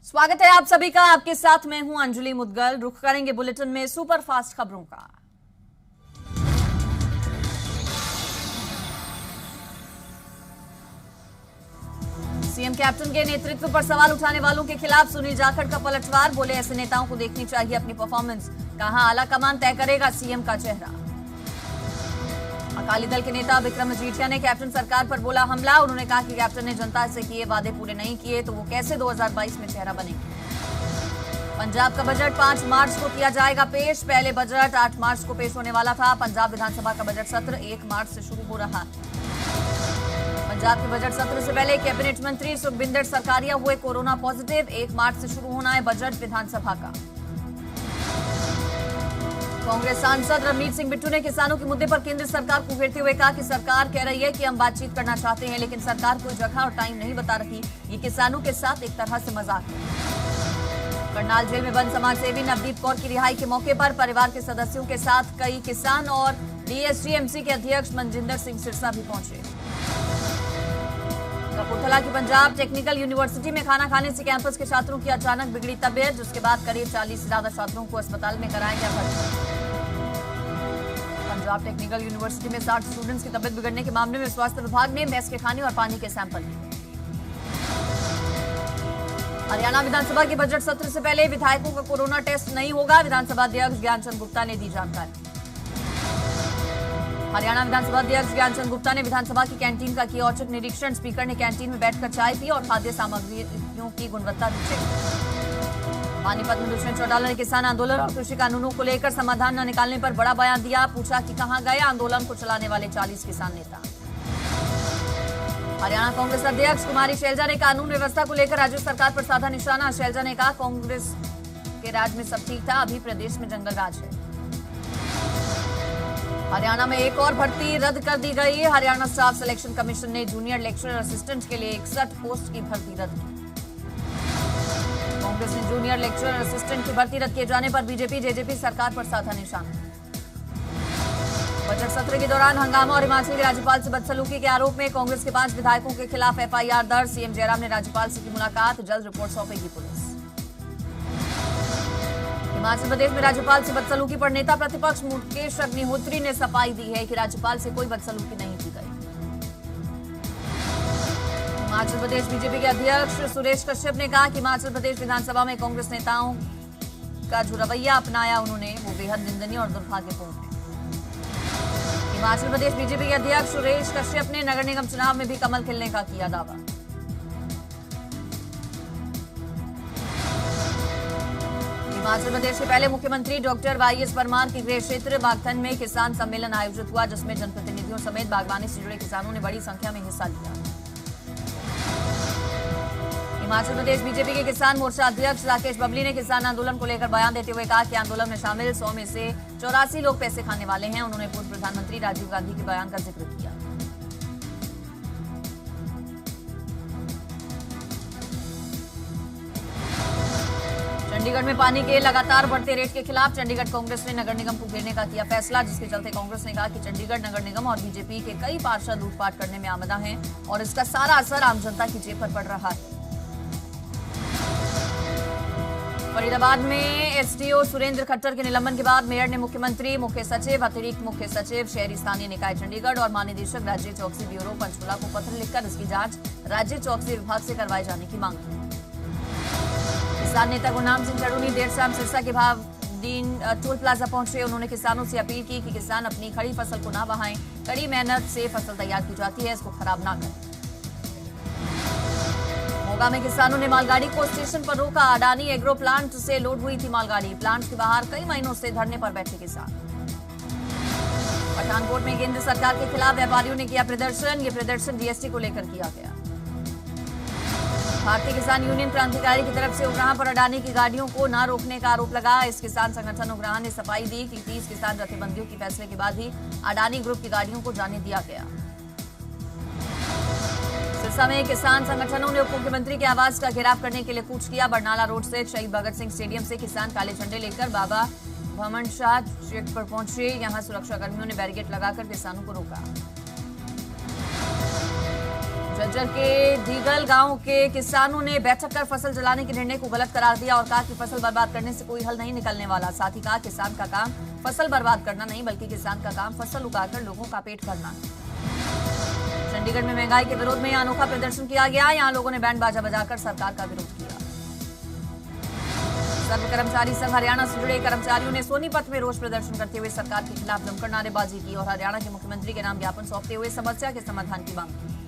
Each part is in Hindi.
स्वागत है आप सभी का। आपके साथ मैं हूं अंजलि मुदगल। रुख करेंगे बुलेटिन में सुपर फास्ट खबरों का। सीएम कैप्टन के नेतृत्व पर सवाल उठाने वालों के खिलाफ सुनील जाखड़ का पलटवार। बोले ऐसे नेताओं को देखनी चाहिए अपनी परफॉर्मेंस। कहा आला कमान तय करेगा सीएम का चेहरा। अकाली दल के नेता विक्रम मजीठिया ने कैप्टन सरकार पर बोला हमला। उन्होंने कहा कि कैप्टन ने जनता से किए वादे पूरे नहीं किए तो वो कैसे 2022 में चेहरा बनेंगे। पंजाब का बजट 5 मार्च को किया जाएगा पेश। पहले बजट 8 मार्च को पेश होने वाला था। पंजाब विधानसभा का बजट सत्र 1 मार्च से शुरू हो रहा है। पंजाब के बजट सत्र से पहले कैबिनेट मंत्री सुखबिंदर सरकारिया हुए कोरोना पॉजिटिव। 1 मार्च से शुरू होना है बजट विधानसभा का। कांग्रेस सांसद रवनीत सिंह बिट्टू ने किसानों के मुद्दे पर केंद्र सरकार को घेरते हुए कहा कि सरकार कह रही है कि हम बातचीत करना चाहते हैं, लेकिन सरकार कोई जगह और टाइम नहीं बता रही। ये किसानों के साथ एक तरह से मजाक है। करनाल जेल में बंद समाजसेवी नवदीप कौर की रिहाई के मौके पर परिवार के सदस्यों के साथ कई किसान और डीएसजीएमसी के अध्यक्ष मनजिंदर सिंह सिरसा भी पहुंचे। कपूरथला की पंजाब टेक्निकल यूनिवर्सिटी में खाना खाने से कैंपस के छात्रों की अचानक बिगड़ी तबीयत, जिसके बाद करीब 40 से ज्यादा छात्रों को अस्पताल में कराया गया भर्ती। पंजाब टेक्निकल यूनिवर्सिटी में 60 स्टूडेंट्स की तबीयत बिगड़ने के मामले में स्वास्थ्य विभाग ने मेस के खाने और पानी के सैंपल लिए। हरियाणा विधानसभा के बजट सत्र से पहले विधायकों का कोरोना टेस्ट नहीं होगा। विधानसभा अध्यक्ष ज्ञानचंद गुप्ता ने दी जानकारी। हरियाणा विधानसभा अध्यक्ष ज्ञानचंद गुप्ता ने विधानसभा की कैंटीन का किया औचक निरीक्षण। स्पीकर ने कैंटीन में बैठकर चाय पी और खाद्य सामग्रियों की गुणवत्ता भी चेक। पानीपत में दुष्यंत चौटाला ने किसान आंदोलन और कृषि कानूनों को लेकर समाधान न निकालने पर बड़ा बयान दिया। पूछा कि कहां गए आंदोलन को चलाने वाले 40 किसान नेता। हरियाणा कांग्रेस अध्यक्ष कुमारी शैलजा ने कानून व्यवस्था को लेकर राज्य सरकार पर साधा निशाना। शैलजा ने कहा कांग्रेस के राज में सब ठीक था, अभी प्रदेश में जंगल राज है। हरियाणा में एक और भर्ती रद्द कर दी गई है। हरियाणा स्टाफ सिलेक्शन कमीशन ने जूनियर लेक्चरर असिस्टेंट के लिए 61 पोस्ट की भर्ती रद्द की। कांग्रेस ने जूनियर लेक्चरर असिस्टेंट की भर्ती रद्द किए जाने पर बीजेपी जेजेपी सरकार पर साधा निशाना। बजट सत्र के दौरान हंगामा और हिमाचल के राज्यपाल से बदसलूकी के आरोप में कांग्रेस के 5 विधायकों के खिलाफ एफआईआर दर्ज। सीएम जयराम ने राज्यपाल से की मुलाकात, जल्द रिपोर्ट सौंपेगी पुलिस। हिमाचल प्रदेश में राज्यपाल से बदसलूकी पर नेता प्रतिपक्ष मुकेश अग्निहोत्री ने सफाई दी है कि राज्यपाल से कोई बदसलूकी नहीं की गई। हिमाचल प्रदेश बीजेपी के अध्यक्ष सुरेश कश्यप ने कहा कि हिमाचल प्रदेश विधानसभा में कांग्रेस नेताओं का जो रवैया अपनाया उन्होंने वो बेहद निंदनीय और दुर्भाग्यपूर्ण है। हिमाचल प्रदेश बीजेपी के अध्यक्ष सुरेश कश्यप ने नगर निगम चुनाव में भी कमल खिलने का किया दावा। हिमाचल प्रदेश के पहले मुख्यमंत्री डॉक्टर वाईएस परमार के गृह क्षेत्र बागथन में किसान सम्मेलन आयोजित हुआ, जिसमें जनप्रतिनिधियों समेत बागवानी से जुड़े किसानों ने बड़ी संख्या में हिस्सा लिया। हिमाचल प्रदेश बीजेपी के किसान मोर्चा अध्यक्ष राकेश बबली ने किसान आंदोलन को लेकर बयान देते हुए कहा कि आंदोलन में शामिल 100 में से 84 लोग पैसे खाने वाले हैं। उन्होंने पूर्व प्रधानमंत्री राजीव गांधी के बयान का जिक्र किया। चंडीगढ़ में पानी के लगातार बढ़ते रेट के खिलाफ चंडीगढ़ कांग्रेस ने नगर निगम को घेरने का किया फैसला, जिसके चलते कांग्रेस ने कहा कि चंडीगढ़ नगर निगम और बीजेपी के कई पार्षद लूटपाट करने में आमदा हैं और इसका सारा असर आम जनता की जेब पर पड़ रहा है। फरीदाबाद में एसडीओ सुरेंद्र खट्टर के निलंबन के बाद मेयर ने मुख्यमंत्री, मुख्य सचिव, अतिरिक्त मुख्य सचिव, शहरी स्थानीय निकाय चंडीगढ़ और महानिदेशक राज्य चौकसी ब्यूरो पंचकुला को पत्र लिखकर इसकी जांच राज्य चौकसी विभाग से करवाए जाने की मांग की। किसान नेता गुरनाम सिंह चढ़ूनी देर शाम सिरसा के भावदीन टोल प्लाजा पहुंचे। उन्होंने किसानों से अपील की कि किसान अपनी खड़ी फसल को ना बहाएं। कड़ी मेहनत से फसल तैयार की जाती है, इसको खराब ना करें। मोगा में किसानों ने मालगाड़ी को स्टेशन पर रोका। अडानी एग्रो प्लांट से लोड हुई थी मालगाड़ी। प्लांट के बाहर कई महीनों से धरने पर बैठे किसान। पठानकोट में केंद्र सरकार के खिलाफ व्यापारियों ने किया प्रदर्शन। ये प्रदर्शन जीएसटी को लेकर किया गया। भारतीय किसान यूनियन क्रांतिकारी की तरफ से उग्राह पर अडानी की गाड़ियों को न रोकने का आरोप लगा। इस किसान संगठन उग्राह ने सफाई दी कि 30 किसान जथेबंदियों के फैसले के बाद ही अडानी ग्रुप की गाड़ियों को जाने दिया गया। सिरसा में किसान संगठनों ने उप मुख्यमंत्री के आवास का घेराव करने के लिए कूच किया। बरनाला रोड से शहीद भगत सिंह स्टेडियम से किसान काले झंडे लेकर बाबा भमन शाह चेक पर पहुंचे। यहां सुरक्षा कर्मियों ने बैरिकेड लगाकर किसानों को रोका। झज्जर के दीगल गांव के किसानों ने बैठक कर फसल जलाने के निर्णय को गलत करार दिया और कहा कि फसल बर्बाद करने से कोई हल नहीं निकलने वाला। साथ ही कहा किसान का काम फसल बर्बाद करना नहीं बल्कि किसान का काम फसल उगाकर लोगों का पेट भरना। चंडीगढ़ में महंगाई के विरोध में यहां अनोखा प्रदर्शन किया गया। यहां लोगों ने बैंड बाजा बजाकर सरकार का विरोध किया। सर्व कर्मचारी संघ हरियाणा से जुड़े कर्मचारियों ने सोनीपत में रोष प्रदर्शन करते हुए सरकार के खिलाफ जमकर नारेबाजी की और हरियाणा के मुख्यमंत्री के नाम ज्ञापन सौंपते हुए समस्या के समाधान की मांग की।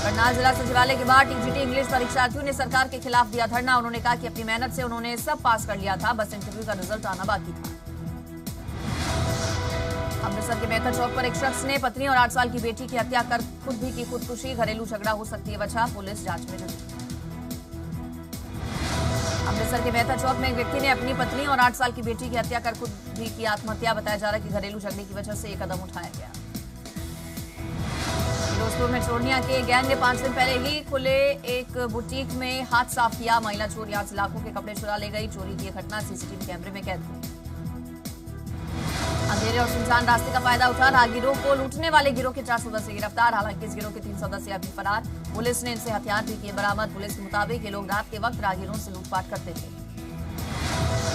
करनाल जिला सचिवालय के बाहर टीजीटी इंग्लिश परीक्षार्थियों ने सरकार के खिलाफ दिया धरना। उन्होंने कहा कि अपनी मेहनत से उन्होंने सब पास कर लिया था, बस इंटरव्यू का रिजल्ट आना बाकी था। अमृतसर के मेहता चौक पर एक शख्स ने पत्नी और 8 साल की बेटी की हत्या कर खुद भी की खुदकुशी। घरेलू झगड़ा हो सकती है वजह, पुलिस जांच में जुटी। अमृतसर के मेहता चौक में एक व्यक्ति ने अपनी पत्नी और 8 साल की बेटी की हत्या कर खुद भी की आत्महत्या। बताया जा रहा है कि घरेलू झगड़े की वजह से ये कदम उठाया गया। फिरोजपुर में चोरनिया के गैंग ने 5 दिन पहले ही खुले एक बुटीक में हाथ साफ किया। महिला चोर यहां से लाखों के कपड़े चुरा ले गई। चोरी की घटना सीसीटीवी कैमरे में कैद हुई। अंधेरे और सुनसान रास्ते का फायदा उठा राहगीरों को लूटने वाले गिरोह के 4 सदस्य गिरफ्तार। हालांकि इस गिरोह के 3 सदस्य अभी फरार। पुलिस ने इनसे हथियार भी किए बरामद। पुलिस के मुताबिक ये लोग रात के वक्त राहगीरों से लूटपाट करते थे।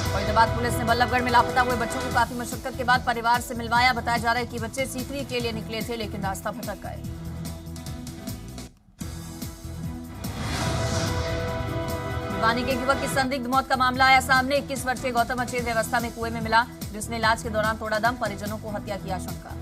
फरीदाबाद पुलिस ने बल्लभगढ़ में लापता हुए बच्चों को काफी मशक्कत के बाद परिवार से मिलवाया। बताया जा रहा है कि बच्चे सीकरी के लिए निकले थे लेकिन रास्ता भटक गए। भिवानी के युवक की संदिग्ध मौत का मामला आया सामने। 21 वर्षीय गौतम अचेत अवस्था में कुएं में मिला, जिसने इलाज के दौरान तोड़ा दम। परिजनों को हत्या की आशंका।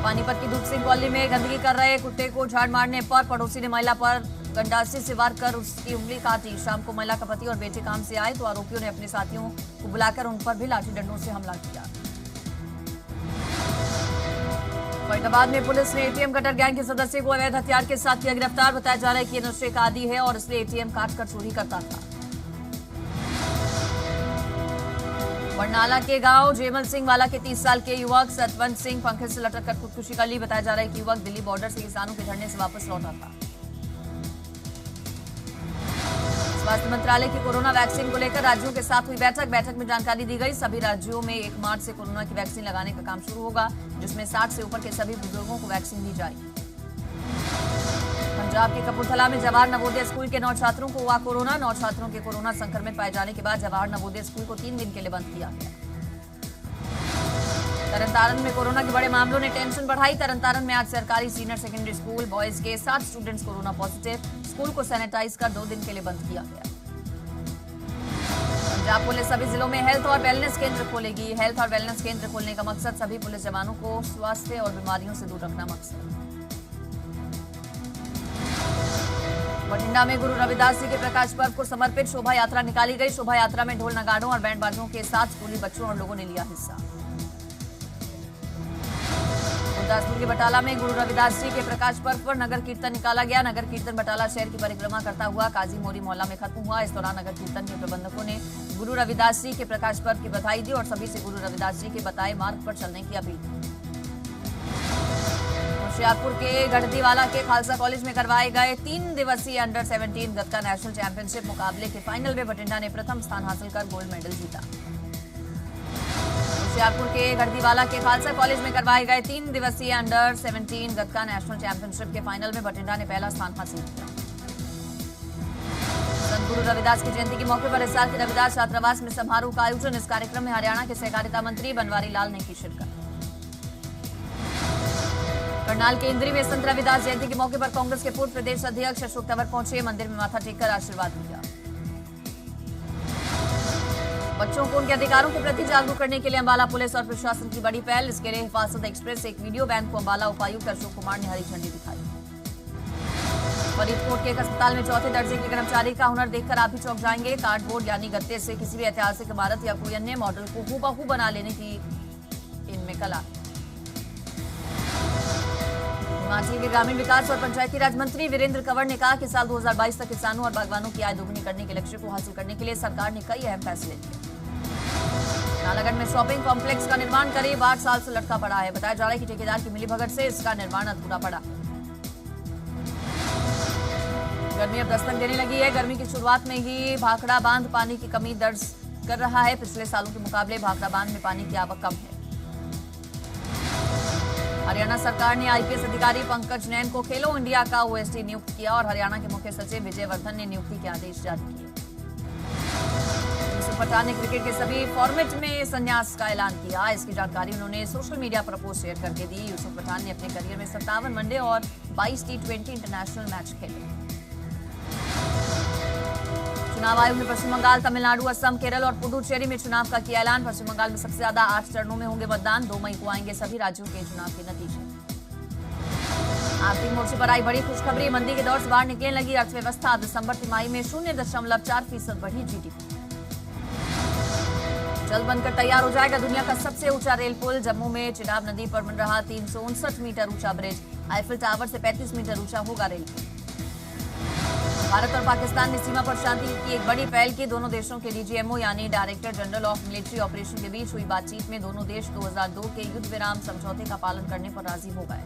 पानीपत की दूध सिंह कॉलोनी में गंदगी कर रहे कुत्ते को झाड़ मारने पर पड़ोसी ने महिला पर गंडासे से वार कर उसकी उंगली काटी। शाम को महिला का पति और बेटे काम से आए तो आरोपियों ने अपने साथियों को बुलाकर उन पर भी लाठी डंडों से हमला किया। फरीदाबाद में पुलिस ने एटीएम कटर गैंग के सदस्य को अवैध हथियार के साथ किया गिरफ्तार। बताया जा रहा है कि ये नशे का आदी है और इसलिए एटीएम काट कर चोरी करता था। बरनाला के गांव जेमल सिंह वाला के 30 साल के युवक सतवंत सिंह पंखे से लटक कर खुदकुशी कर ली। बताया जा रहा है कि युवक दिल्ली बॉर्डर से किसानों के धरने से वापस लौटा था। स्वास्थ्य मंत्रालय की कोरोना वैक्सीन को लेकर राज्यों के साथ हुई बैठक में जानकारी दी गई। सभी राज्यों में 1 मार्च से कोरोना की वैक्सीन लगाने का काम शुरू होगा, जिसमें 60 से ऊपर के सभी बुजुर्गों को वैक्सीन दी जाएगी। पंजाब के कपूरथला में जवाहर नवोदय स्कूल के 9 छात्रों को हुआ कोरोना। 9 छात्रों के कोरोना संक्रमित पाए जाने के बाद जवाहर नवोदय स्कूल को 3 दिन के लिए बंद किया गया। तरनतारन में कोरोना के बड़े मामलों ने टेंशन बढ़ाई। तरनतारन में आज सरकारी सीनियर सेकेंडरी स्कूल बॉयज के 7 स्टूडेंट्स कोरोना पॉजिटिव। स्कूल को सैनिटाइज कर 2 दिन के लिए बंद किया गया। पंजाब पुलिस सभी जिलों में हेल्थ और वेलनेस केंद्र खोलेगी। हेल्थ और वेलनेस केंद्र खोलने का मकसद सभी पुलिस जवानों को स्वास्थ्य और बीमारियों से दूर रखना मकसद। बठिंडा में गुरु रविदास जी के प्रकाश पर्व को समर्पित शोभा यात्रा निकाली गई। शोभा यात्रा में ढोल नगाड़ों और बैंड बाजों के साथ स्कूली बच्चों और लोगों ने लिया हिस्सा। गुरदासपुर के बटाला में गुरु रविदास जी के प्रकाश पर्व पर नगर कीर्तन निकाला गया। नगर कीर्तन बटाला शहर की परिक्रमा करता हुआ काजी मोरी मोहल्ला में खत्म हुआ। इस दौरान नगर कीर्तन के प्रबंधकों ने गुरु रविदास जी के प्रकाश पर्व की बधाई दी और सभी से गुरु रविदास जी के बताए मार्ग पर चलने की अपील की। होशियारपुर के गढ़दीवाला के खालसा कॉलेज में करवाए गए 3 दिवसीय अंडर 17 गतका नेशनल चैंपियनशिप मुकाबले के फाइनल में बठिंडा ने प्रथम स्थान हासिल कर गोल्ड मेडल जीता। होशियारपुर के गढ़दीवाला के खालसा कॉलेज में करवाए गए 3 दिवसीय अंडर 17 गतका नेशनल चैंपियनशिप के फाइनल में बठिंडा ने पहला स्थान हासिल किया। संत गुरु रविदास की जयंती के मौके पर इस साल के रविदास छात्रावास में समारोह का आयोजन। इस कार्यक्रम में हरियाणा के सहकारिता मंत्री बनवारी लाल ने की शिरकत। करनाल के इंद्री में संत रविदास जयंती के मौके पर कांग्रेस के पूर्व प्रदेश अध्यक्ष अशोक तंवर पहुंचे। मंदिर में माथा टेककर आशीर्वाद लिया। बच्चों को उनके अधिकारों के प्रति जागरूक करने के लिए अंबाला पुलिस और प्रशासन की बड़ी पहल। इसके लिए हिफाजत एक्सप्रेस एक वीडियो वैन को अंबाला उपायुक्त अशोक कुमार ने हरी झंडी दिखाई। फरीदकोट के एक अस्पताल में 4थे दर्जे के कर्मचारी का हुनर देखकर आप भी चौंक जाएंगे। कार्डबोर्ड यानी गत्ते से किसी भी ऐतिहासिक इमारत या कोई अन्य मॉडल को हूबहू बना लेने की इनमें कला। हिमाचल के ग्रामीण विकास और पंचायती राज मंत्री वीरेंद्र कंवर ने कहा कि साल 2022 तक किसानों और बागवानों की आय दोगुनी करने के लक्ष्य को हासिल करने के लिए सरकार ने कई अहम फैसले लिए। नालागढ़ में शॉपिंग कॉम्प्लेक्स का निर्माण करीब 8 साल से लटका पड़ा है। बताया जा रहा है कि ठेकेदार की मिलीभगत से इसका निर्माण अधूरा पड़ा। गर्मी अब दस्तक देने लगी है। गर्मी की शुरुआत में ही भाखड़ा बांध पानी की कमी दर्ज कर रहा है। पिछले सालों के मुकाबले भाखड़ा बांध में पानी की आवक कम है। हरियाणा सरकार ने आईपीएस अधिकारी पंकज नैन को खेलो इंडिया का ओएसडी नियुक्त किया और हरियाणा के मुख्य सचिव विजय वर्धन ने नियुक्ति के आदेश जारी किए। यूसुफ पठान ने क्रिकेट के सभी फॉर्मेट में संन्यास का ऐलान किया। इसकी जानकारी उन्होंने सोशल मीडिया पर पोस्ट शेयर करके दी। यूसुफ पठान ने अपने करियर में 57 वनडे और 22 T20 इंटरनेशनल मैच खेले। चुनाव आयोग ने पश्चिम बंगाल, तमिलनाडु, असम, केरल और पुडुचेरी में चुनाव का किया ऐलान। पश्चिम बंगाल में सबसे ज्यादा 8 चरणों में होंगे मतदान। 2 मई को आएंगे सभी राज्यों के चुनाव के नतीजे। आर्थिक मोर्चे पर आई बड़ी खुशखबरी। मंदी के दौर से बाहर निकलने लगी अर्थव्यवस्था। दिसंबर तिमाही में 0.4% बढ़ी जीडीपी। जल्द बनकर तैयार हो जाएगा दुनिया का सबसे ऊंचा रेल पुल। जम्मू में चिनाब नदी पर बन रहा 359 मीटर ऊंचा ब्रिज। आईफिल टावर से 35 मीटर ऊंचा होगा रेल पुल। भारत और पाकिस्तान ने सीमा पर शांति की एक बड़ी पहल की। दोनों देशों के डीजीएमओ यानी director general of military operation के बीच हुई बातचीत में दोनों देश 2002 के युद्ध विराम समझौते का पालन करने पर राजी हो गए।